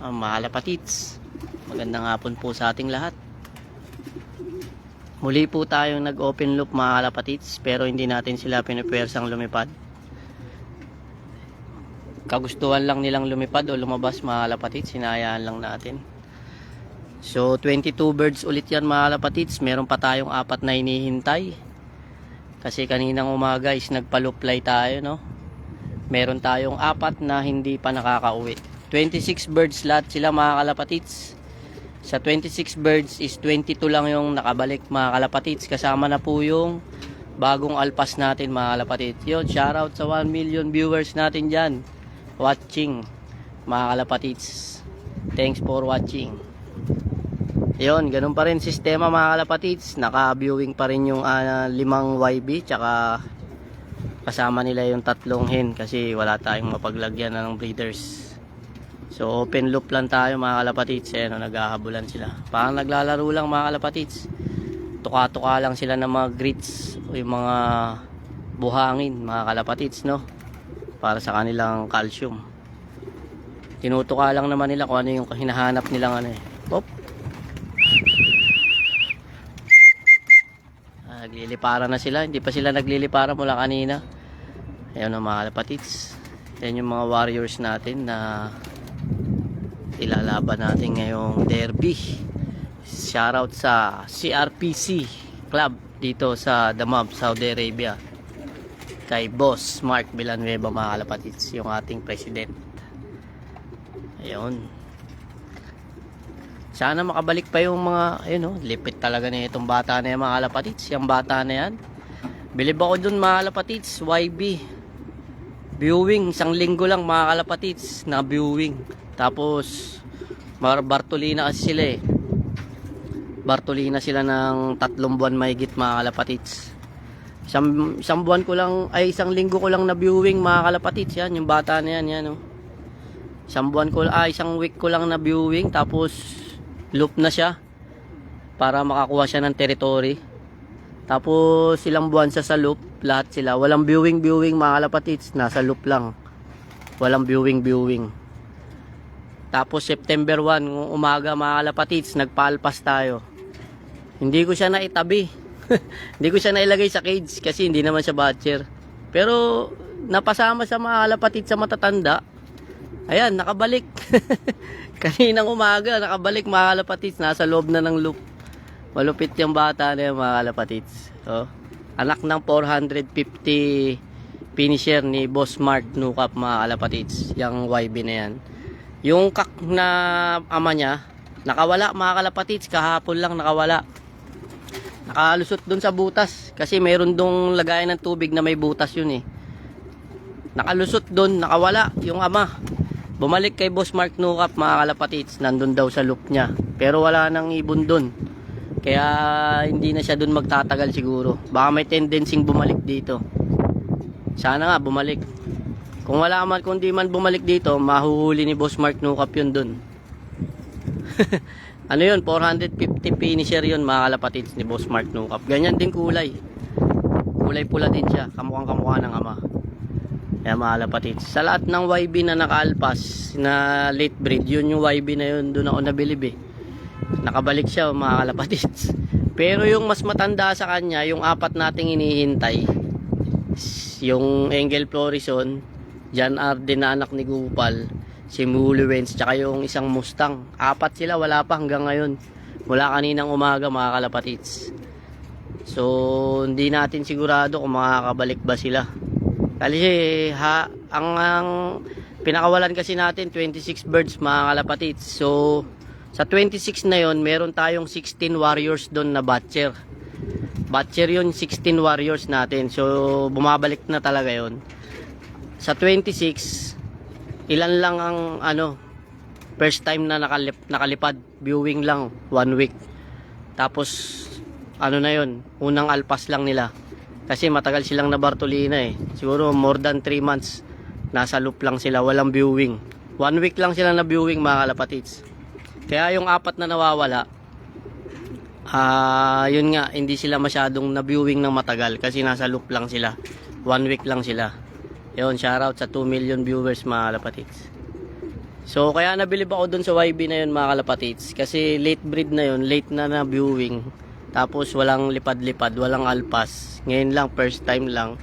Mga kapatits, magandang hapon po sa ating lahat. Muli po tayong nag-open loop mga kapatits, pero hindi natin sila pinupwersang lumipad. Kagustuhan lang nilang lumipad o lumabas mga kapatits, hinayaan lang natin. So 22 birds ulit yan mga kapatits. Meron pa tayong 4 na hinihintay. Kasi kaninang umaga is nagpa-loop-fly tayo, no? Meron tayong 4 na hindi pa nakakauwi. 26 birds lahat sila mga kalapatits. Sa 26 birds is 22 lang yung nakabalik mga kalapatits. Kasama na po yung bagong alpas natin mga kalapatits. Yun, shoutout sa 1 million viewers natin dyan watching mga kalapatits. Thanks for watching. Yun, ganun pa rin sistema mga kalapatits. Naka-viewing pa rin yung 5 YB. Tsaka kasama nila yung 3 hen kasi wala tayong mapaglagyan ng breeders. So open loop lang tayo mga kalapatits. Ayan, naghahabulan sila. Parang naglalaro lang mga kalapatits. Tuka-tuka lang sila ng mga grits o yung mga buhangin mga kalapatits, no? Para sa kanilang calcium. Tinutuka lang naman nila kung ano yung hinahanap nilang ano eh. Pop. Nagliliparan na sila. Hindi pa sila nagliliparan mula kanina. Ayan mga kalapatits. Ayan yung mga warriors natin na ilalaban natin ngayong derby. Shoutout sa CRPC Club dito sa Damam, Saudi Arabia. Kay Boss Mark Villanueva mga kalapatits, yung ating president. Ayun. Sana makabalik pa yung mga, ayun oh, lipit talaga na itong bata na yan mga kalapatits. Yung bata na yan. Bilib ako dun mga kalapatits, YB. Viewing, 1 linggo lang mga kalapatits na viewing. Tapos Bartolina kasi sila eh. Bartolina sila ng 3 buwan mahigit mga kalapatits. Isang buwan ko lang, ay 1 linggo ko lang na viewing mga kalapatits. Yan, yung bata na yan, yan oh. Isang week ko lang na viewing. Tapos loop na siya para makakuha siya ng territory. Tapos ilang buwan sa loop, lahat sila. Walang viewing mga kalapatits, nasa loop lang. Walang viewing. Tapos September 1, umaga mga kalapatits, nagpaalpas tayo. Hindi ko siya naitabi. Hindi ko siya nailagay sa cage kasi hindi naman siya batcher. Pero napasama sa mga kalapatits sa matatanda. Ayan, nakabalik. Kaninang umaga, nakabalik mga kalapatits. Nasa loob na ng loop. Malupit yung bata na yung mga kalapatits. So, anak ng 450 finisher ni Boss Mark Nukap mga kalapatits. Yung YB na yan. Yung kak na ama niya, nakawala mga kalapatits. Kahapon lang nakawala. Nakalusot dun sa butas. Kasi mayroon dong lagayan ng tubig na may butas yun eh. Nakalusot dun, nakawala yung ama. Bumalik kay Boss Mark Nukap mga kalapatits. Nandun daw sa loop niya. Pero wala nang ibon dun. Kaya hindi na siya dun magtatagal siguro. Baka may tendency bumalik dito. Sana nga bumalik. Kung wala man, kung di man bumalik dito, mahuhuli ni Boss Mark Nukap yun dun. Ano yun? 450 finisher yun mga kalapatits ni Boss Mark Nukap. Ganyan din kulay. Kulay pula din siya. Kamukhang kamukha ng ama. Kaya mga kalapatits. Sa lahat ng YB na nakaalpas na late breed, yun yung YB na yun. Doon ako nabilib eh. Nakabalik siya mga kalapatits. Pero yung mas matanda sa kanya, yung 4 nating hinihintay, yung Angel Florison, John Arden na anak ni Gupal, si Muliwens, tsaka yung isang Mustang. 4 sila, wala pa hanggang ngayon. Mula kaninang umaga mga kalapatits. So hindi natin sigurado kung makakabalik ba sila. Kasi ang pinakawalan kasi natin 26 birds mga kalapatits. So sa 26 na yon, meron tayong 16 warriors doon na batcher. Batcher yun, 16 warriors natin. So bumabalik na talaga yon. Sa 26, ilan lang ang first time na nakalipad, viewing lang 1 week. Tapos na yon, unang alpas lang nila. Kasi matagal silang na Bartolina eh. Siguro more than 3 months nasa loop lang sila, walang viewing. 1 week lang sila na viewing mga kalapatits. Kaya yung 4 na nawawala, yun nga, hindi sila masyadong na viewing ng matagal kasi nasa loop lang sila. 1 week lang sila. Yun, shoutout sa 2 million viewers mga kalapatits. So kaya nabilib ako dun sa YB na yun mga kalapatids. Kasi late breed na yun, late na viewing. Tapos walang lipad-lipad, walang alpas. Ngayon lang, first time lang.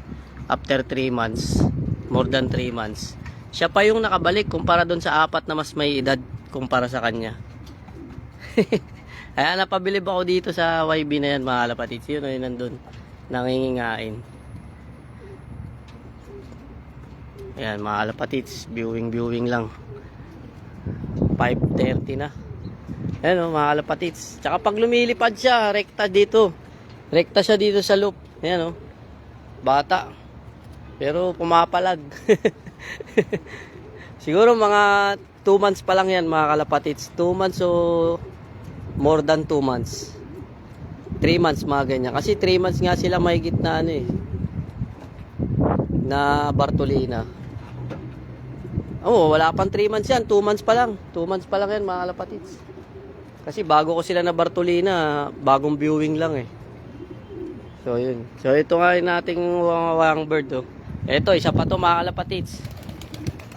After 3 months, more than 3 months. Siya pa yung nakabalik kumpara dun sa 4 na mas may edad kumpara sa kanya. Kaya napabilib ako dito sa YB na yan mga kalapatids. Yun o yun nandun, nangingingain. Ayan mga kalapatids, viewing lang. 5:30 na. Ayan o mga kalapatids. Tsaka pag lumilipad siya, rekta dito. Rekta siya dito sa loop. Ayan o. Bata. Pero pumapalag. Siguro mga 2 months pa lang yan mga kalapatids. 2 months o more than 2 months. 3 months mga ganyan. Kasi 3 months nga sila mahigit na ano eh. Na Bartolina. Oh, wala pang 3 months yan. 2 months pa lang. 2 months pa lang yan mga kalapatids. Kasi bago ko sila na Bartolina, bagong viewing lang eh. So yun. So ito nga yung ating wawang bird oh. Ito, isa pa to mga kalapatids.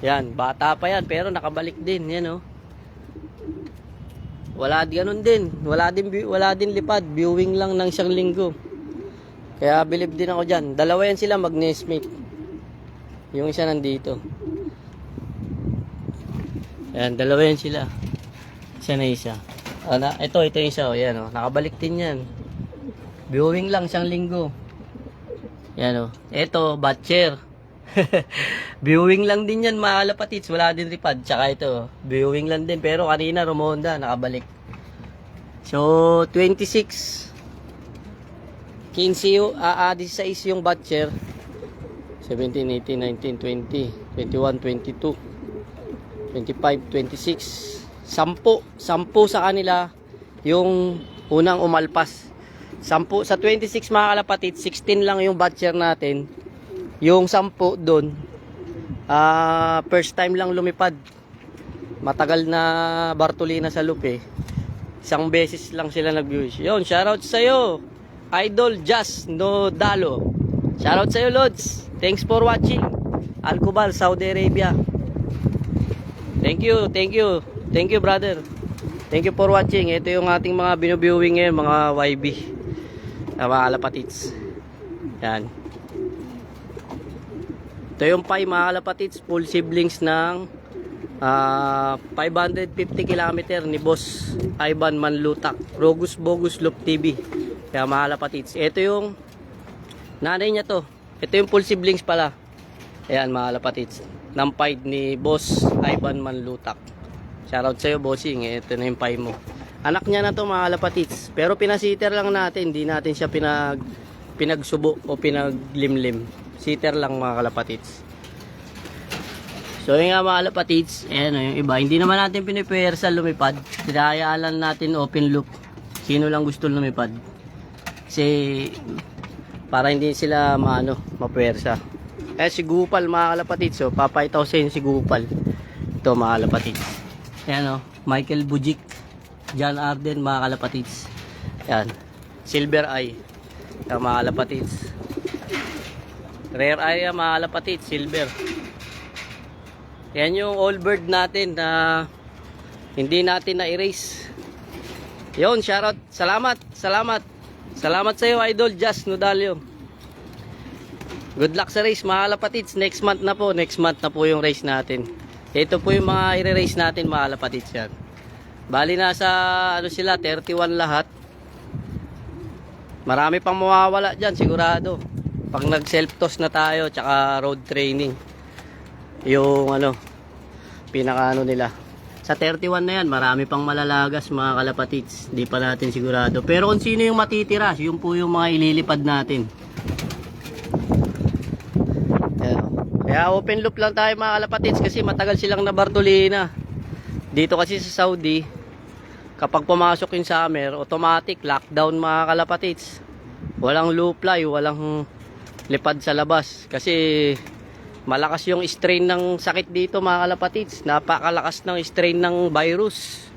Yan, bata pa yan pero nakabalik din. Yan oh. Wala ganun din. Wala din lipad. Viewing lang ng 1 linggo. Kaya believe din ako dyan. Dalawa yan sila mag-nestmate. Yung isa nandito. Ayan, dalawa yan sila. Isa na isa. Ito yung isa. O, yan, o. Nakabalik din yan. Viewing lang 1 linggo. Yan o. Ito, batcher. Viewing lang din yan, mga kalapatids. Wala din ripad. Tsaka ito, viewing lang din. Pero kanina, rumonda, nakabalik. So, 26. 15 16 yung batcher. 17, 18, 19, 20, 21, 22. 25, 26, 10 sa kanila yung unang umalpas. 10 sa 26 mga kalapatids, 16 lang yung batcher natin. Yung 10 doon, first time lang lumipad. Matagal na Bartolina sa loop eh. 1 beses lang sila nag-views. Yun, shoutout sa'yo, Idol Just No Dalo. Shoutout sa'yo, Lods. Thanks for watching. Al-Kubal, Saudi Arabia. Thank you brother. Thank you for watching. Ito yung ating mga binu-viewing ngayon, mga YB. Mga kalapatids. Yan. Ito yung pie mga kalapatids, full siblings ng 550 km ni Boss Ivan Manlutak. Rogus Bogus Loop TV. Kaya mga kalapatids. Ito yung nanay niya to. Ito yung full siblings pala. Ayan mga kalapatids. Ng pie ni Boss Ivan Manlutak. Shoutout sa'yo bossing. Ito na yung pie mo. Anak niya na to mga kalapatids. Pero pinasiter lang natin. Hindi natin siya pinagsubo o pinaglimlim. Siter lang mga kalapatids. So yun nga mga kalapatids. Ayan o yung iba. Hindi naman natin pinipersa lumipad. Pinahayaan natin open loop. Sino lang gusto lumipad. Kasi para hindi sila mapuwersa. Si Gupal mga kalapatids. So, papaytaw sa yun si Gupal. Ito mga kalapatids. Ayan o. Michael Bujic. John Arden mga kalapatids. Ayan. Silver Eye. Ayan mga kalapatids. Rare Eye mga kalapatids. Silver. Ayan yung all bird natin na hindi natin na-erase. Yun, shoutout. Salamat. Salamat sa iyo, Idol Just Nodalio. Good luck sa race mga kalapatids. Next month na po yung race natin. Ito po yung mga i-race natin mga kalapatids yan. Bali nasa sila 31 lahat. Marami pang mawawala dyan sigurado. Pag nag self toss na tayo tsaka road training. Yung pinaka nila. Sa 31 na yan marami pang malalagas mga kalapatids. Di pa natin sigurado. Pero kung sino yung matitira, yun po yung mga ililipad natin. Kaya open loop lang tayo mga kalapatids kasi matagal silang na Bartolina. Dito kasi sa Saudi, kapag pumasok yung summer, automatic lockdown mga kalapatids. Walang loop fly, walang lipad sa labas. Kasi malakas yung strain ng sakit dito mga kalapatids. Napakalakas ng strain ng virus.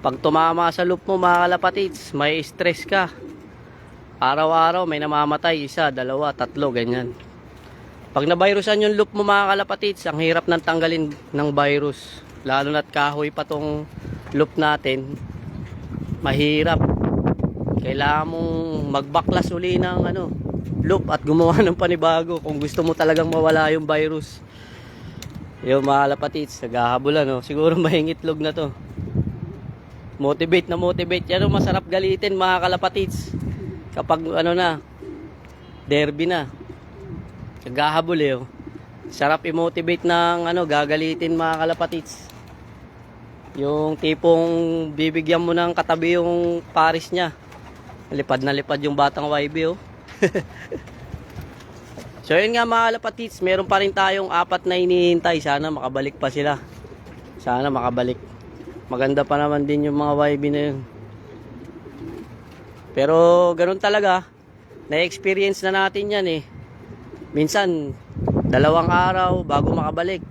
Pag tumama sa loop mo mga kalapatids, may stress ka. Araw-araw may namamatay, 1, 2, 3, ganyan. Pag na-virusan yung loop mo mga kalapatids, ang hirap nang tanggalin ng virus. lalo na't kahoy pa tong loop natin, mahirap. Kailangan mong magbaklas uli ng loop at gumawa ng panibago kung gusto mo talagang mawala yung virus. Yung mga kalapatids, naghahabulan, no? Siguro mahingitlog na to. Motivate na motivate. Yan ang masarap galitin, mga kalapatids. Kapag derby na. Naghahabol oh. Sarap i-motivate ng gagalitin, mga kalapatids. Yung tipong bibigyan mo ng katabi yung paris niya. Lipad na lipad yung batang YB oh. So yun nga, mga kalapatids, meron pa rin tayong 4 na hinihintay. Sana makabalik pa sila. Sana makabalik. Maganda pa naman din yung mga YB na yun. Pero ganun talaga. Na-experience na natin yan eh. Minsan 2 araw bago makabalik.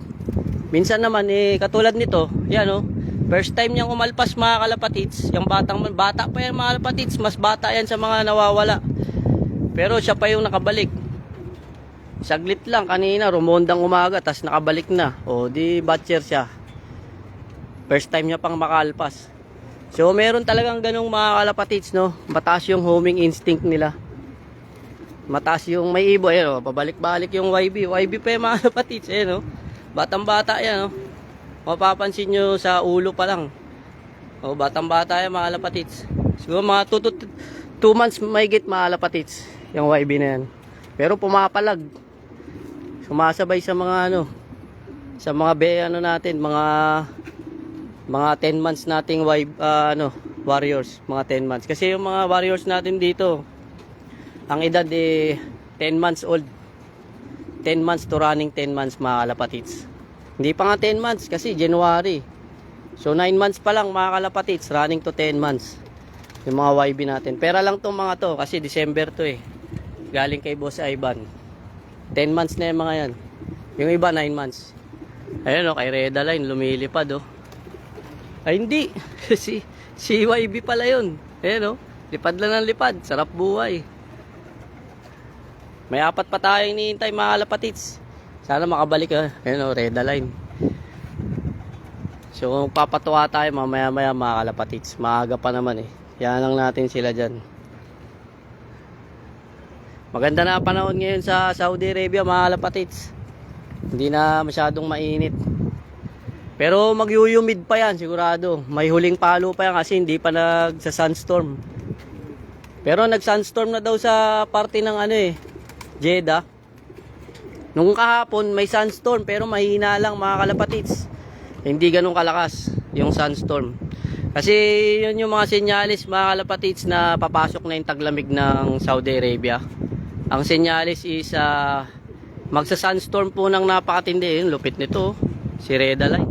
Minsan naman katulad nito, yan oh. First time niyang umalpas, mga kalapatids. Yung bata pa yan, mga kalapatids. Mas bata yan sa mga nawawala. Pero siya pa yung nakabalik. Saglit lang kanina, rumondang umaga, tas nakabalik na. O di batcher siya. First time niya pang makalpas. So meron talagang ganung mga kalapatids, no? Mataas yung homing instinct nila. Mataas yung may ibo, oh, pabalik-balik yung YB. YB pa yung mga kalapatids, no? Batang-bata yan, no? Mapapansin nyo sa ulo pa lang. O batang-bata yan, mga kalapatids. Siguro mga 2 months mahigit, mga kalapatids, yung YB na yan. Pero pumapalag. Sumasabay sa mga sa mga natin, mga 10 months nating warriors, mga 10 months. Kasi yung mga warriors natin dito, ang edad 10 months old. 10 months to running 10 months, mga kalapatids. Hindi pa nga 10 months kasi January. So 9 months pa lang, mga kalapatids, running to 10 months. Yung mga YB natin. Pera lang tong mga to kasi December to eh. Galing kay Boss Ivan. 10 months na yung mga yan. Yung iba 9 months. Ayun kay Reda Line lumilipad oh. Ay hindi. si YB pala yun. Ayun lipad lang ng lipad. Sarap buhay. May 4 pa tayong hinihintay, mga kalapatids. Sana makabalik Ayun Reda Line. So papatuwa tayo mamaya-maya, mga kalapatids. Maaga pa naman eh. Yan lang natin sila dyan. Maganda na panahon ngayon sa Saudi Arabia, mga kalapatids. Hindi na masyadong mainit. Pero mag-humid pa yan, sigurado. May huling palo pa yan kasi hindi pa nagsa-sunstorm. Pero nag-sunstorm na daw sa parte ng Jeddah. Nung kahapon may sunstorm pero mahina lang, mga kalapatids. Hindi ganun kalakas yung sunstorm. Kasi yun yung mga senyalis, mga kalapatids, na papasok na yung taglamig ng Saudi Arabia. Ang senyalis is magsa-sunstorm po ng napakatindi. Yung lupit nito, si Reda Line.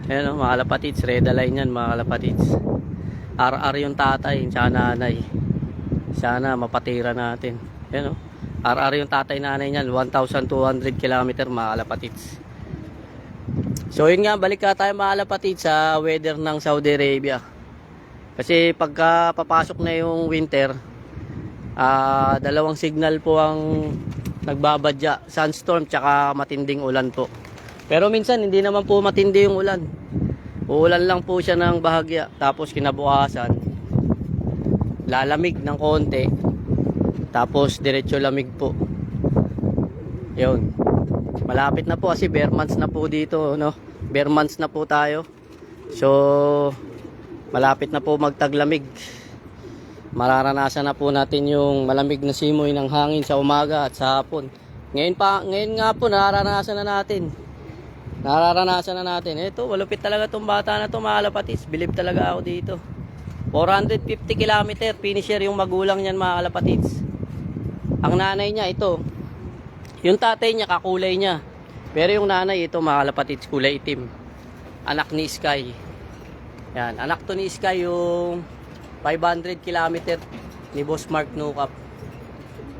Ayan mga kalapatids, Reda Line yan, mga kalapatids. RR yung tatay, tsaka nanay. Sana mapatira natin. Ayan RR yung tatay, nanay niyan, 1,200 km, mga kalapatids. So yun nga, balik tayo, mga kalapatids, sa weather ng Saudi Arabia. Kasi pagka papasok na yung winter, 2 signal po ang nagbabadya, sunstorm tsaka matinding ulan po. Pero minsan hindi naman po matindi yung ulan. Uulan lang po siya ng bahagya, tapos kinabukasan lalamig ng konti, tapos diretso lamig po. Yun, malapit na po kasi bare months na po dito, bare months na po tayo. So malapit na po magtaglamig. Mararanasan na po natin yung malamig na simoy ng hangin sa umaga at sa hapon. Ngayon nga po nararanasan na natin. Ito, malupit talaga tong bata na to, mga kalapatids. Believe talaga ako dito. 450 km finisher yung magulang niyan, mga kalapatids. Ang nanay niya ito. Yung tatay niya kakulay niya. Pero yung nanay ito, mga kalapatids, kulay itim. Anak ni Sky. Yan, anak to ni Sky, yung 500 km ni Boss Mark Nukap.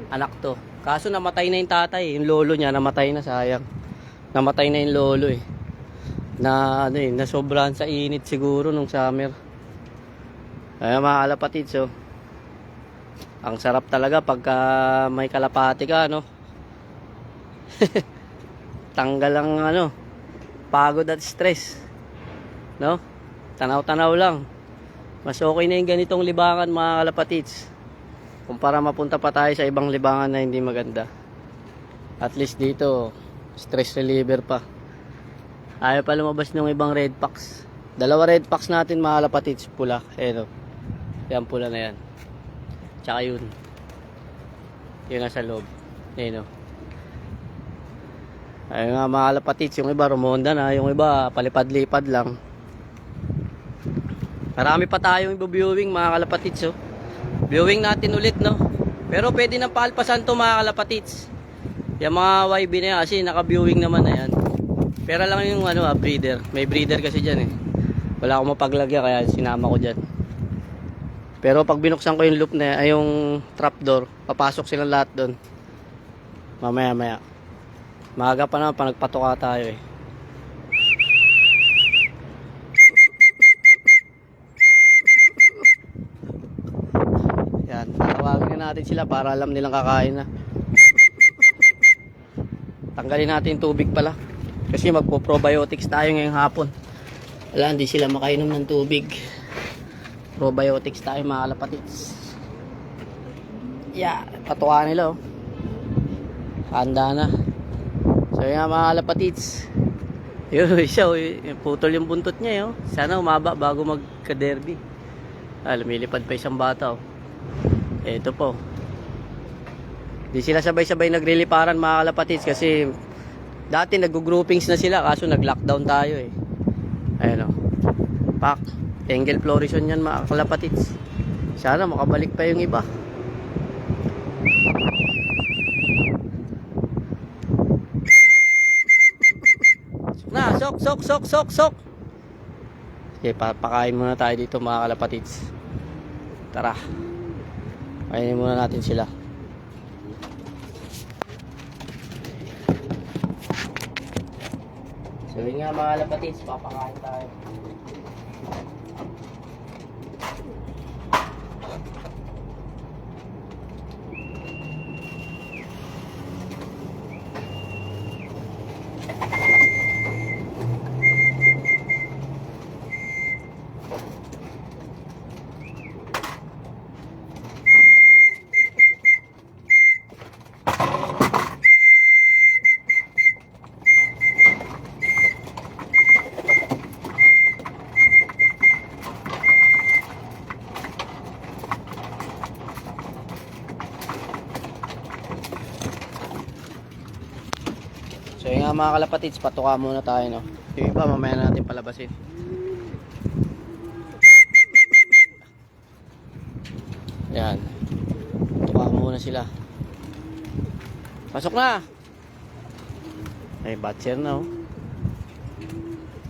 Anak to. Kaso namatay na yung tatay. Yung lolo niya namatay na, sayang. Namatay na yung lolo eh. Nasobrahan sa init siguro nung summer. Ayan, mga kalapatids ang sarap talaga pagka may kalapati ka, Tanggal ang pagod at stress. No? Tanaw-tanaw lang. Mas okay na yung ganitong libangan mga kalapatids. Kumpara mapunta pa tayo sa ibang libangan na hindi maganda. At least dito, stress reliever pa. Ayaw pa lumabas ng ibang red packs. Dalawa red packs natin mga kalapatids, pula. Ayan o. Yan pula na yan. Tsaka yun. Yun nasa loob. Ayan o. Ayun nga mga kalapatids, yung iba rumonda na, yung iba palipad-lipad lang. Marami pa tayong viewing mga kalapatids oh. Viewing natin ulit no. Pero pwede nang paalpasan to mga kalapatids. Yung mga YB na yan kasi naka-viewing naman na yan. Pero lang yung ano breeder. May breeder kasi dyan eh. Wala akong mapaglagyan kaya sinama ko dyan. Pero pag binuksan ko yung loop na ay yung trapdoor, papasok silang lahat doon. Mamaya. Maaga pa naman pa nagpatuka tayo eh. Yan, tawagin na natin sila para alam nilang kakain na. Tanggalin natin tubig pala. Kasi magpo-probiotics tayo ngayong hapon. Wala, hindi sila makainom ng tubig. Probiotics tayo mga kalapatids. Yeah, patuka nila oh. Handa na. So yan mga kalapatids. Yun, siya oh, putol yung buntot niya oh. Sana umaba bago magka-derby. Lumilipad pa isang bata oh. Ito po. Di sila sabay-sabay nagliliparan mga kalapatids kasi dati nag-groupings na sila kaso nag-lockdown tayo eh. Ayun o. Pak. Angle floration yan mga kalapatids. Sana makabalik pa yung iba. Sok. Okay, papakain muna tayo dito mga kalapatids. Tara. Kainin muna natin sila. So yun nga mga kalapatids, papakain tayo. So yun nga mga kalapatids, patuka muna tayo no. Yung iba mamaya na natin palabasin. Yan. Patuka muna sila. Pasok na. Ay batcher na oh.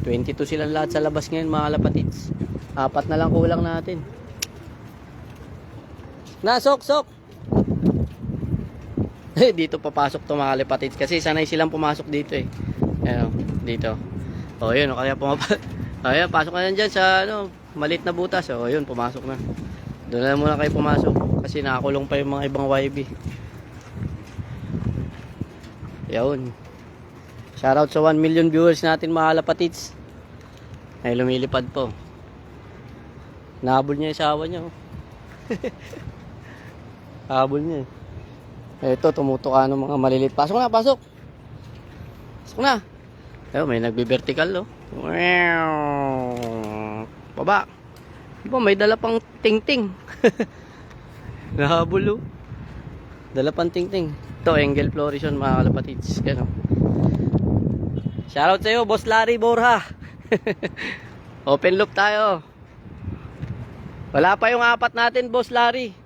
22 silang lahat sa labas ngayon mga kalapatids. 4 na lang kulang natin. Na, sok. Dito papasok to mga kalapatids kasi sanay silang pumasok dito eh. Ayan, dito. O yun, kaya ayan, pasok na dyan sa maliit na butas. O yun, pumasok na. Doon na muna kayo pumasok kasi nakakulong pa yung mga ibang YB. Yun. Shoutout sa 1 million viewers natin mga kalapatids. Ay lumilipad po. Nahabol niya yung sawa niya. Habol niya eh. Ito, tumutuka ng mga malilit. Pasok na. Pasok na. Ayun, may nagbi-vertical, oh. Baba. Diba, may dala pang ting-ting. Nahabol, oh. Dala pang ting-ting. Ito, angle floration, mga kalapatids. Yan, oh. Shoutout sa'yo, Boss Larry Borja. Open loop tayo. Wala pa yung 4 natin, Boss Larry.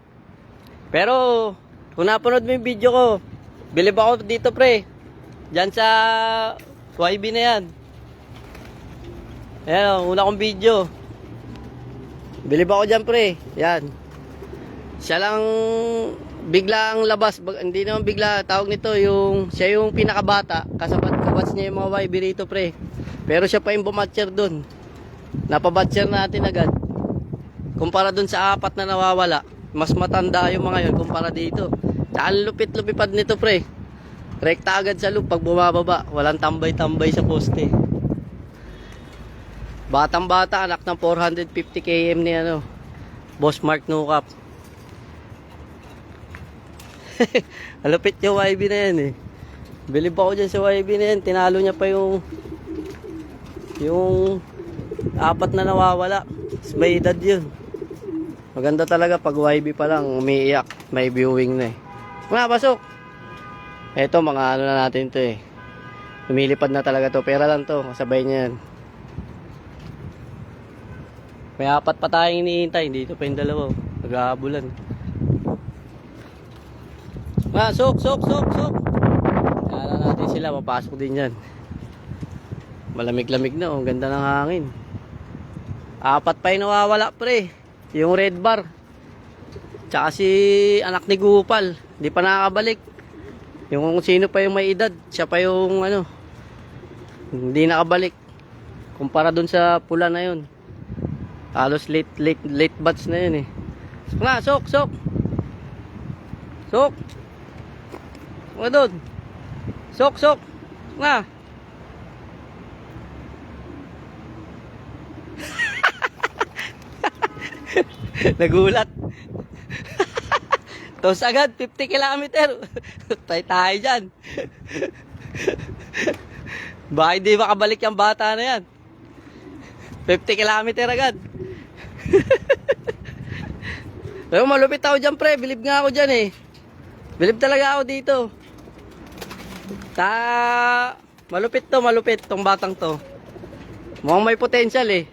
Pero kung napanood mo yung video ko, bilib ako dito pre. Diyan sa YB na yan. Ayan o, una kong video. Bilib ako dyan pre. Yan. Siya lang biglang labas. Hindi naman bigla. Tawag nito yung, siya yung pinakabata. Kasabat-kabats niya yung mga YB rito pre. Pero siya pa yung bumatcher dun. Napabatcher natin agad. Kumpara dun sa 4 na nawawala. Mas matanda yung mga yun kumpara dito. Tsaka lupit-lupipad nito pre. Rekta agad sa loop pag bumababa. Walang tambay-tambay sa poste. Batang bata, anak ng 450 km ni ano, Boss Mark Nukap. Malupit yung YB na yan eh. Bilib ako dyan sa YB na yan. Tinalo niya pa yung apat na nawawala. May edad yun. Maganda talaga pag YB pa lang umiiyak. May viewing na eh. Mga pasok. Eto mga ano na natin to eh. Lumilipad na talaga to. Pera lang to. Kasabay niya yan. May apat pa tayong iniintay. Dito pa yung dalawa. Nag-aabulan. Sok. Kala natin sila. Papasok din yan. Malamig-lamig na. Ang ganda ng hangin. Apat pa yung nawawala pre. Yung red bar. Tsaka si anak ni Gupal. Di pa nakakabalik. Yung sino pa yung may edad. Siya pa yung ano. Hindi nakabalik. Kumpara dun sa pula na yun. Halos late batch na yun eh. Sok. Sok. Mga doon. Sok. Nga. Nagulat. Tos agad, 50 kilometer. Tayo dyan. Baka hindi makabalik yung bata na yan. 50 kilometer agad. Pero malupit ako dyan pre, bilib nga ako dyan eh. Bilib talaga ako dito. Malupit tong batang to. Mukhang may potential eh.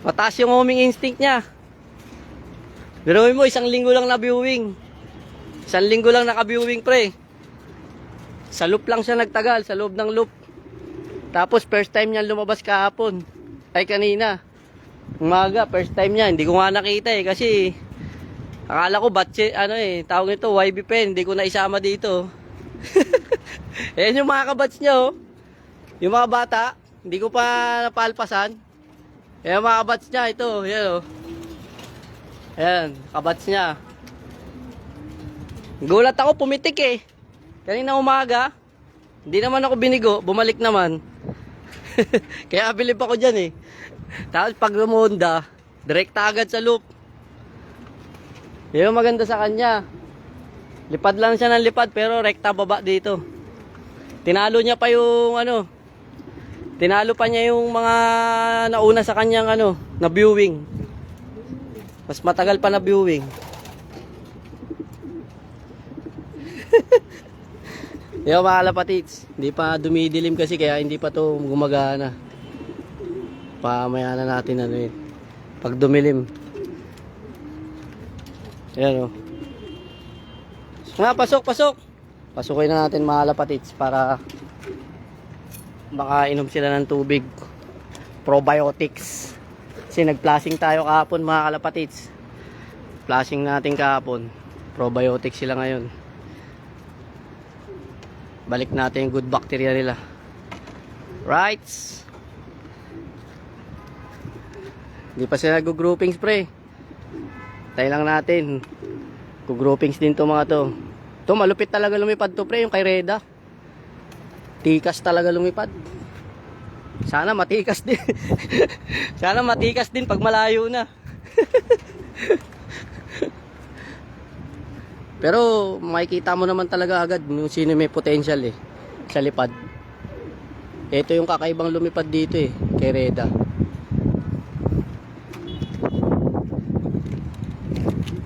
Mataas yung homing instinct niya. Biruin mo, 1 linggo lang na viewing. 1 linggo lang naka-viewing pre. Sa loop lang siya nagtagal, sa loob ng loop. Tapos first time niya lumabas kahapon. Ay kanina. Umaga, first time niya. Hindi ko nga nakita eh kasi akala ko batche, ano eh, tawag nito YB pen. Hindi ko na isama dito. Ayan yung mga kabatch niya oh. Yung mga bata, hindi ko pa napalpasan. Ayan mga kabatch niya, ito, yan oh. Ayan, kabatch niya. Gulat ako, pumitik eh. Kanina umaga, hindi naman ako binigo, bumalik naman. Kaya bilib ako dyan eh. Tapos pag rumonda, direkta agad sa loop. Yun maganda sa kanya. Lipad lang siya ng lipad pero rekta baba dito. Tinalo niya pa yung ano. Tinalo pa niya yung mga nauna sa kanyang ano, na viewing. Mas matagal pa na viewing. Yung mga kalapatits, hindi pa dumidilim kasi kaya hindi pa to gumagana. Pamaya na natin ano yun. Pag dumilim. Ayan o. Nga, pasok. Pasukin na natin mga kalapatits para makainom sila ng tubig. Probiotics. Kasi nag-flashing tayo kahapon mga kalapatits. Flashing natin kahapon. Probiotics sila ngayon. Balik natin yung good bacteria nila. Right. Hindi pa sila nag-groupings pre. Tayo lang natin. Groupings din to mga to. To malupit talaga lumipad to pre, yung kay Reda. Tikas talaga lumipad. Sana matikas din. Sana matikas din pag malayo na. Pero makikita mo naman talaga agad yung sino may potential eh sa lipad. Ito yung kakaibang lumipad dito eh, kay Reda.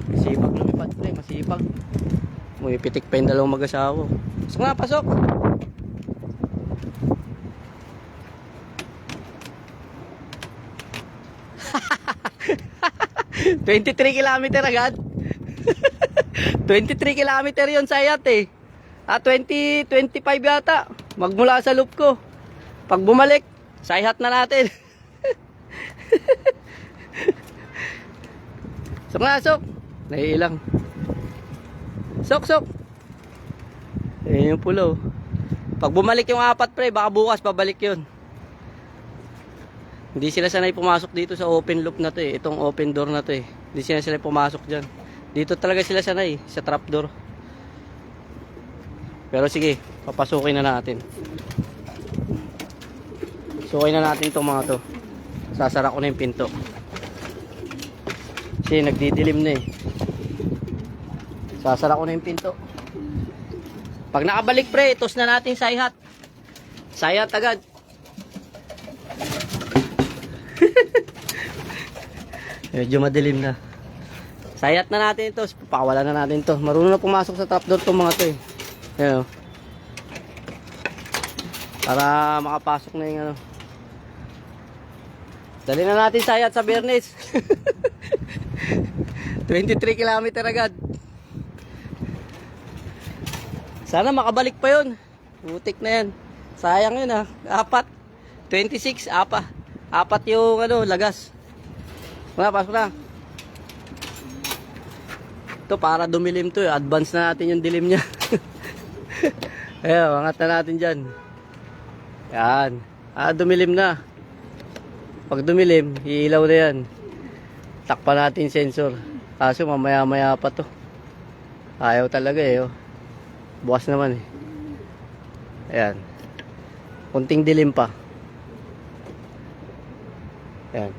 Masipag lumipad pre, masipag. May pitik pa yung dalawang mag-asawa. So nga, pasok! $23 kilometer agad. 23 kilometer yon sa Ayat eh. 25 yata. Magmula sa loop ko. Pag bumalik, sayhat na natin. Sok na, sok. Naiilang. Sok. Ayan yung pulo. Pag bumalik yung apat pre, baka bukas pabalik yun. Hindi sila sanay pumasok dito sa open loop na to eh. Itong open door na to eh. Hindi sila sanay pumasok dyan. Dito talaga sila sanay, sa trapdoor. Pero sige, papasukin na natin. Sukin na natin itong mga to. Sasara ko na yung pinto. Kasi nagdidilim na eh. Sasara ko na yung pinto. Pag nakabalik pre, tos na natin sayhat. Sayhat agad. Medyo madilim na. Sayhat na natin ito. Pakawalan na natin ito. Marunong na pumasok sa trapdoor itong mga ito eh. Ayan o. Para makapasok na yung ano. Dali na natin sayhat sa Bernes. 23 km agad. Sana makabalik pa yun. Butik na yan. Sayang yun ha. 26, apat yung ano, lagas. Pasok na. Ito para dumilim to. Advance na natin yung dilim niya. Ayan, angat na natin dyan. Yan. Dumilim na. Pag dumilim, iilaw na yan. Takpan natin sensor. Kaso mamaya-maya pa to. Ayaw talaga eh. Oh. Bukas naman eh. Ayan. Kunting dilim pa. Ayan.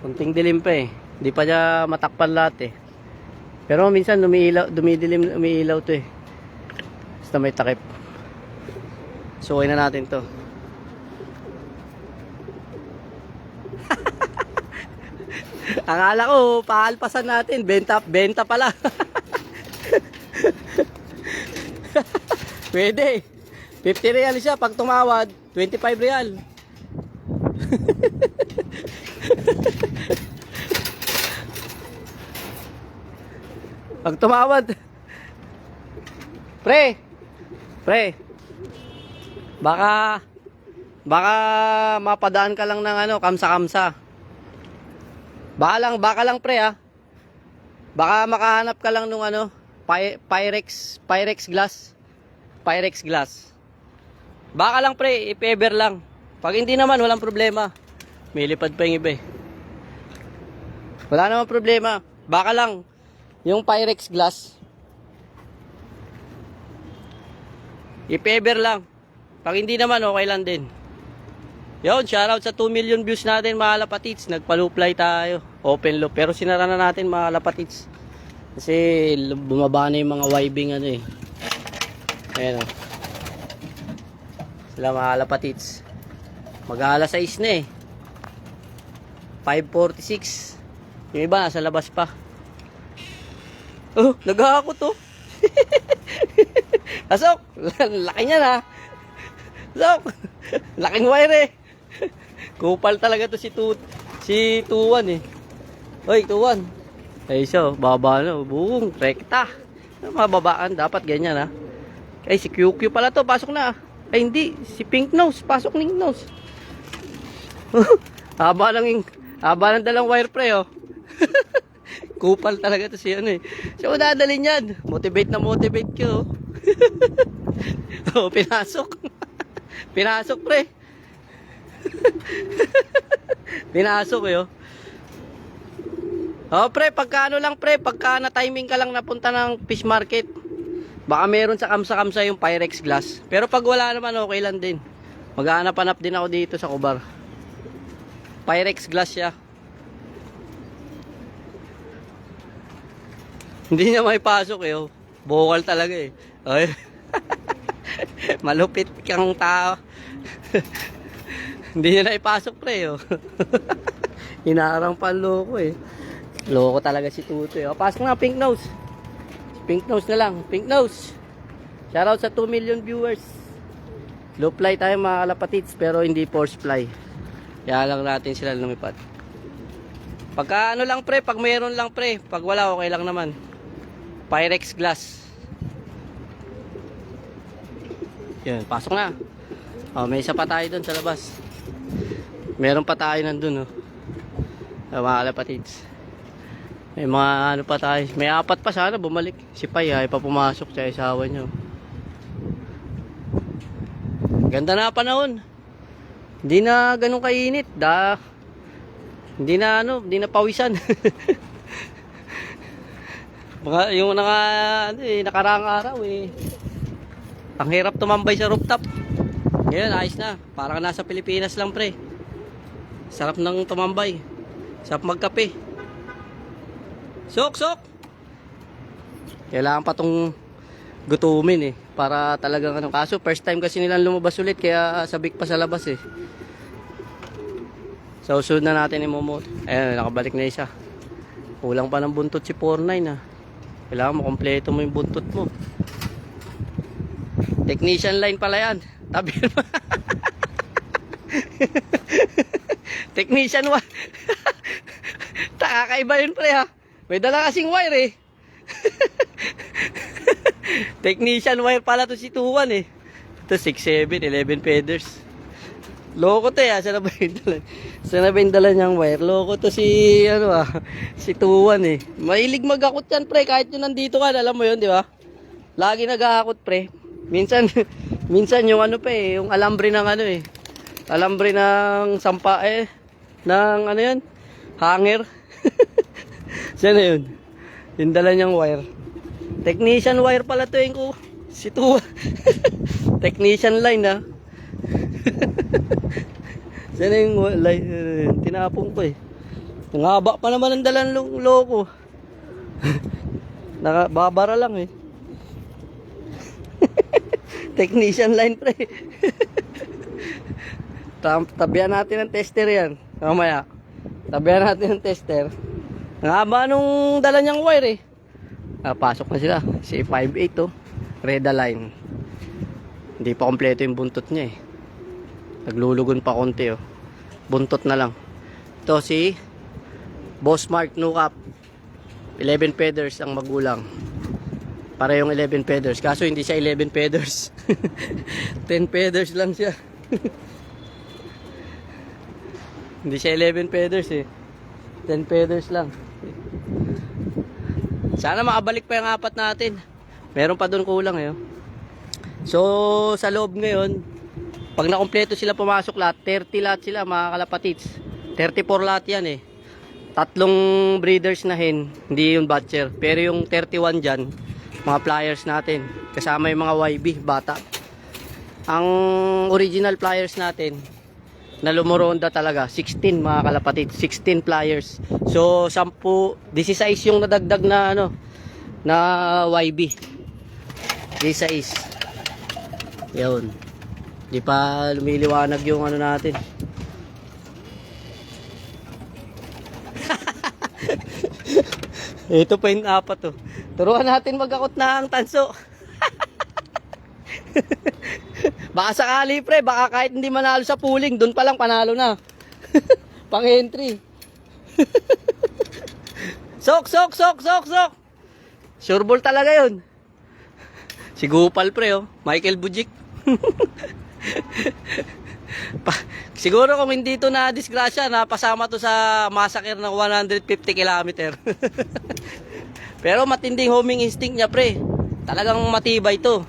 Kunting dilim pa eh. Hindi pa niya matakpan lahat eh. Pero minsan dumidilim, umiilaw to eh. Basta may takip. Suway na natin to. Akala ko, paalpasan natin. Benta pala. Pwede. 50 real siya. Pag tumawad, 25 real. Pag tumawad. Pre. Baka mapadaan ka lang ng ano, kamsa-kamsa. Baka lang pre ah. Baka makahanap ka lang nung ano, Pyrex glass. Pyrex glass. Baka lang pre, if-ever lang. Pag hindi naman, walang problema. May lipad pa yung iba eh. Wala naman problema. Baka lang, yung Pyrex glass. If-ever lang. Pag hindi naman, okay lang din. Yun, shoutout sa 2 million views natin mga lapatits. Nagpa-loop-fly tayo. Open loop. Pero sinara na natin mga lapatits. Kasi bumaba na yung mga wibing ano eh. Ayan o. Sila mga lapatits. Mag-aalas 6 na eh. 5:46. Yung iba nasa labas pa. Oh, nag-aako to. Pasok. Laki niya na. Pasok. Laking wire eh. Kupal talaga to si Tuwan eh. Hoy, Tuwan. Ay siya, baba na. Buong, rekta. Mababaan, dapat ganyan ha. Ay, si QQ pala to, pasok na. Ay, hindi. Si Pink Nose, pasok Pink Nose. Haba ng dalang wire pre oh. Kupal talaga to si ano eh. Siya ko dadalhin yan. Motivate ko. Oh, pinasok. Pinasok pre. Pinasok eh oh. Oh pre, pagka ano lang pre, pagka na timing ka lang napunta ng fish market, baka meron sa kamsa-kamsa yung Pyrex glass. Pero pag wala naman, okay lang din. Maghahanap-hanap din ako dito sa Kubar. Pyrex glass siya. Hindi niya may pasok eh oh. Bokal talaga eh. Ay. Malupit kang tao. Hindi niya na ipasok pre oh. Inaarang pa loko eh. Loko talaga si Tuto eh. O, pasok na Pink Nose. Pink Nose na lang. Pink Nose. Shoutout sa 2 million viewers. Low fly tayo mga kalapatits pero hindi force fly. Kaya lang natin sila lumipad. Pagka ano lang pre, pag mayroon lang pre. Pag wala okay lang naman. Pyrex glass. Yan, pasok na. O, may isa pa tayo dun sa labas. Meron pa tayo nandun oh. Mga kalapatits. May mga ano pa tayo. May 4 pa sana bumalik. Si Pai ay pa pumasok sa isawa nyo. Ganda na panahon. Hindi na ganun kainit. Hindi na pawisan. Yung nakaraang araw eh. Ang hirap tumambay sa rooftop. Ngayon ayos na. Parang nasa Pilipinas lang pre. Sarap ng tumambay. Sarap magkape. Sok, sok! Kailangan pa tong gutumin eh. Para talagang ano. Kaso first time kasi nilang lumabas ulit. Kaya sabik pa sa labas eh. So sunod na natin yung Momo. Ayun, nakabalik na isa. Kulang pa ng buntot si 49 ah. Kailangan mo kompleto mo yung buntot mo. Technician line pala yan. Tabi mo. Technician wire. Kakaiba yun pre ha. May dala kasing wire eh. Technician wire pala to si 2-1 eh. Ito 6-7, 11 feathers. Loko to eh. Saan na ba yung dala? Saan na ba yung dala niyang wire? Loko to si ano ah. Si 2-1 eh. Mahilig mag-akot yan pre. Kahit yun nandito ka. Alam mo yun di ba? Lagi nag-aakot pre. Minsan yung ano pa eh. Yung alambre ng ano eh. Alambre ng sampa eh. Ng ano yun? Hanger. Saan na yun? Yung dala niyang wire. Technician wire pala to yung ko. Si 2. Technician line ha. Saan na yung line? Tinapong ko eh. Ang haba pa naman ang dalang loko. Nakababara lang eh. Technician line pre. Tabihan natin ng tester yan. Mamaya. Tabihan natin ng tester. Ang haba nung dala niyang wire eh. Pasok na sila. Si 5.8 oh. Reda line. Hindi pa kompleto yung buntot niya eh. Naglulugon pa konti oh. Buntot na lang. Ito si Boss Mark Nukap. 11 feathers ang magulang. Para yung 11 feathers. Kaso hindi siya 11 feathers. 10 feathers lang siya. Hindi siya 11 feathers eh. 10 feathers lang. Sana makabalik pa yung apat natin. Meron pa doon kulang eh. So sa loob ngayon, pag nakompleto sila pumasok lahat, 30 lahat sila mga kalapatits. 34 lahat yan eh. Tatlong breeders na hen, hindi yung batcher. Pero yung 31 dyan, mga pliers natin. Kasama yung mga YB, bata. Ang original pliers natin, na lumoronda talaga, 16 mga kalapatid, 16 pliers. So 10, 16 yung nadagdag na ano, na YB. 16. Yun. Di pa lumiliwanag yung ano natin. Ito pa yung apat to. Turuan natin mag-akot ng tanso. Baka sakali pre, baka kahit hindi manalo sa pooling, doon pa lang panalo na. Pang entry. Sok. Sure ball talaga yun. Si Gupal pre oh, Michael Bujik. Siguro kung hindi to na disgrasya, napasama to sa massacre ng 150 km. Pero matinding homing instinct niya pre. Talagang matibay to.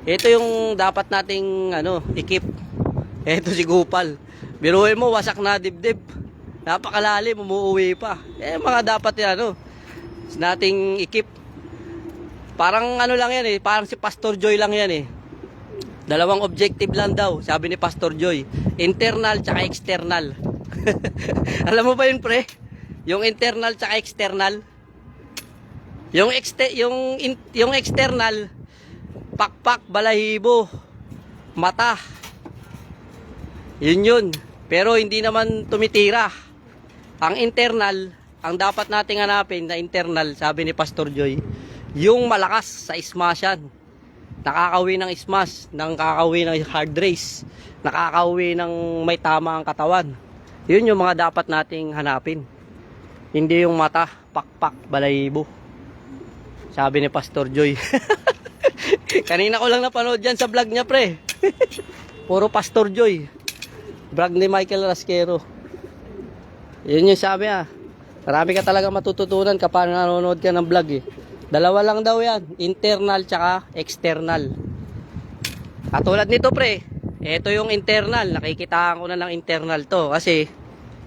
Ito yung dapat nating ano, ikip. Ito si Gupal. Biruin mo, wasak na dibdib. Napakalalim, umuuwi pa. Mga dapat yan ano, nating ikip. Parang ano lang yan eh, parang si Pastor Joy lang yan eh. Dalawang objective lang daw, sabi ni Pastor Joy. Internal tsaka external. Alam mo ba yun pre? Yung internal tsaka external. Yung external, pakpak, balahibo, mata. Yun. Pero hindi naman tumitira. Ang internal, ang dapat nating hanapin na internal, sabi ni Pastor Joy, yung malakas sa smashan. Nakakauwi ng smash, nakakauwi ng hard race, nakakauwi ng may tama ang katawan. Yun yung mga dapat nating hanapin. Hindi yung mata, pakpak, balahibo. Sabi ni Pastor Joy. Kanina ko lang napanood yan sa vlog niya pre. Puro Pastor Joy. Vlog ni Michael Rasquero. Yun yung sabi ah. Marami ka talaga matututunan kapag nanonood ka ng vlog eh. Dalawa lang daw yan. Internal tsaka external. At tulad nito pre. Ito yung internal. Nakikitaan ko na ng internal to. Kasi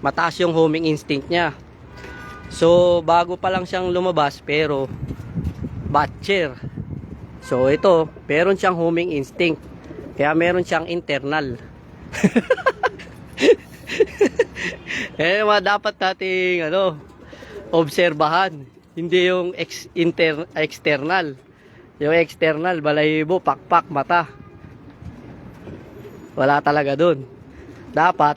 mataas yung homing instinct niya. So bago pa lang siyang lumabas. Pero batcher. So ito, meron siyang homing instinct. Kaya meron siyang internal. Eh, mga dapat nating, obserbahan. Hindi yung external. Yung external, balahibo, pakpak, mata. Wala talaga dun. Dapat,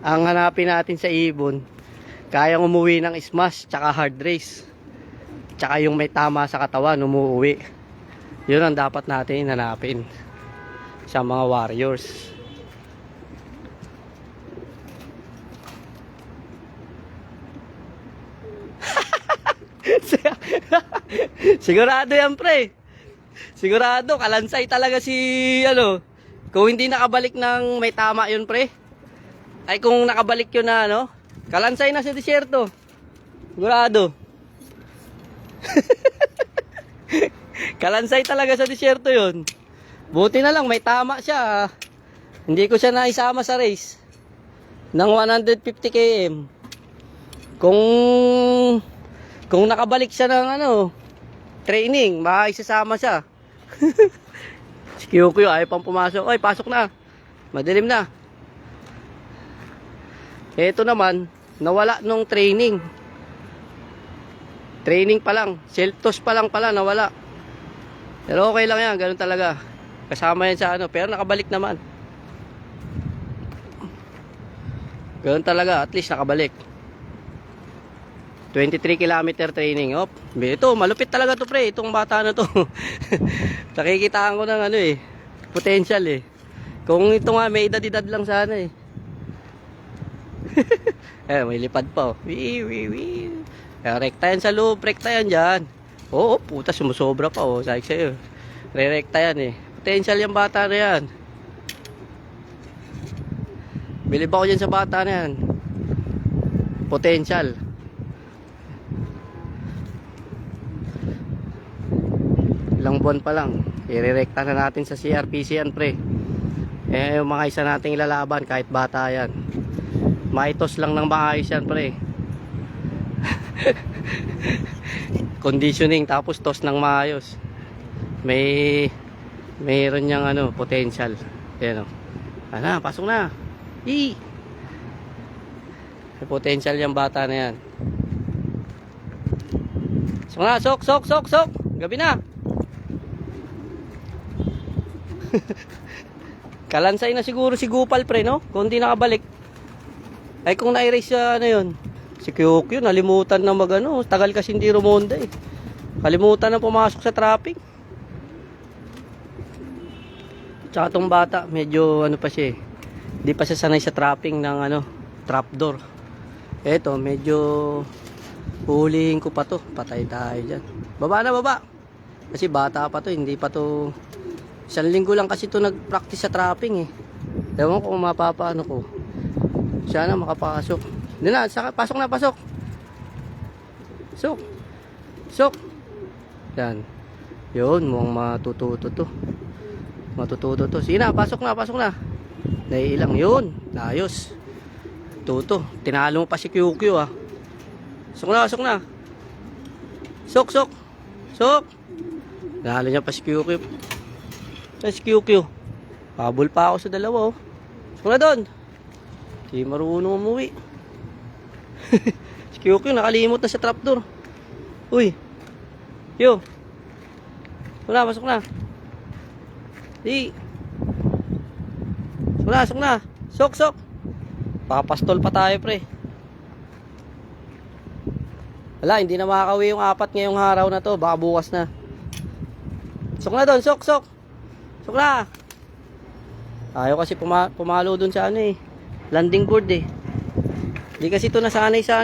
ang hanapin natin sa ibon, kayang umuwi ng smash, tsaka hard race. Tsaka yung may tama sa katawan, umuwi. Yun ang dapat natin hanapin sa mga warriors. Sigurado yan, pre. Sigurado, kalansay talaga si, kung hindi nakabalik ng may tama yun, pre. Ay, kung nakabalik yun na, kalansay na sa disyerto. Sigurado. Kalansay talaga sa disyerto yun. Buti na lang, may tama siya. Hindi ko siya naisama sa race ng 150 km. Kung nakabalik siya ng training, maisasama siya. Si Kyokyo ayaw pang pumasok. Oy, pasok na. Madilim na. Ito naman, nawala nung training. Training pa lang. Seltos pa lang pala, nawala. Pero okay lang yan, ganun talaga. Kasama yan sa pero nakabalik naman. Ganun talaga, at least nakabalik. 23 kilometer training. Ito, malupit talaga to, pre. Itong bata na to. Nakikitaan ko ng potential eh. Kung ito nga, may edad-edad lang sana eh. May lipad pa wii. Rekta yan sa loob, rekta yan dyan. Puta, sumusobra pa sabi ko sa'yo. Re-rekta yan eh. Potential yung bata na yan. Bilib ako dyan sa bata na yan. Potential. Ilang buwan pa lang, i-rekta na natin sa CRPC yan, pre. Yung mga isa nating ilalaban, kahit bata yan, maitos lang ng maayos yan, pre. Conditioning, tapos tos ng maayos. Mayroon niyang potential. Yan pasok na. May potential yung bata na yan. Sok. Gabi na. Kalansay na siguro si Gupal, pre, kung di nakabalik. Ay, kung na-erase siya, si Kyokyo, nalimutan na tagal kasi hindi rumonda eh. Kalimutan na pumasok sa traffic. Tsaka tong bata, medyo pa siya eh. Di pa siya sanay sa trapping ng trapdoor. Eto, medyo huhulihin ko pa to. Patay tayo dyan. Baba. Kasi bata pa to, hindi pa to. 1 linggo lang kasi ito nag-practice sa trapping eh. Ewan ko kung mapapaano ko. Sana makapasok. Pasok na. Sok. Yan. Yun, mukhang matututo to. Sige na, pasok na. Naiilang yun. Ayos. Tuto. Tinalo mo pa si Kyokyo ah. Sok na. Sok. Nalo niya pa si Kyokyo. Pabol pa ako sa dalawa Sok na doon. Di marunong umuwi. Si Kyokyo nakalimot na sa trapdoor. Uy. Yo. Pasok na. Di. Sok na. Sok. Papastol pa tayo, pre. Wala, hindi na makakauwi yung 4 ngayong araw na to. Baka bukas na. Sok na doon, sok. Sok na. Ayaw kasi pumalo doon sa landing board eh. Hindi kasi ito nasanay sa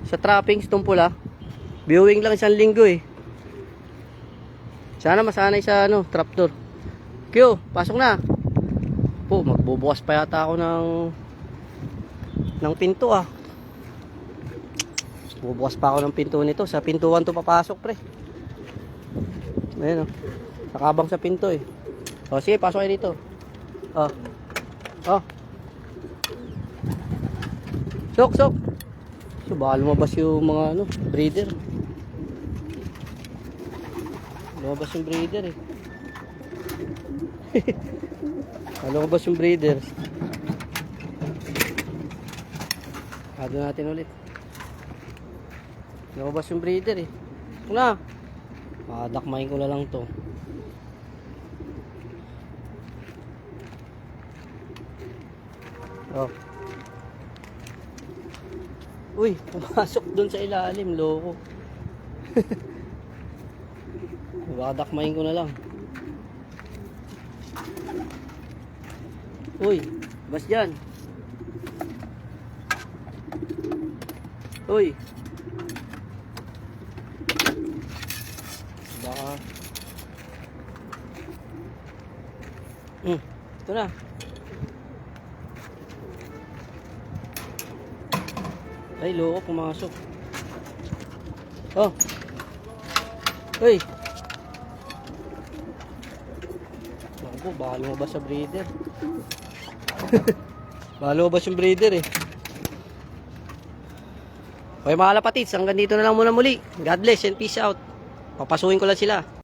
sa trappings itong pula. Viewing lang 1 linggo eh. Sana masanay sa trapdoor. Q, pasok na. Magbubukas pa yata ako ng pinto ah. Bubukas pa ako ng pinto nito. Sa pintuan to papasok, pre. Ayan nakabang sa pinto eh. Sige, pasok kayo dito. Sok. So baka lumabas yung mga breeder. Lumabas yung breeder eh. Lumabas yung breeder. Ado natin ulit. Lumabas yung breeder eh. Wala. Dakmahin ko na lang to. Oh. Uy, pumasok doon sa ilalim, loko. Baka dakmahin ko na lang. Uy, bas dyan. Uy. Baka. Ito na. Ay, loko, pumasok. Oh. Uy. Naku, baka lumabas sa breeder. Baka lumabas yung breeder eh. Okay mga kalapatids, hanggang dito na lang muna muli. God bless and peace out. Papasukin ko lang sila.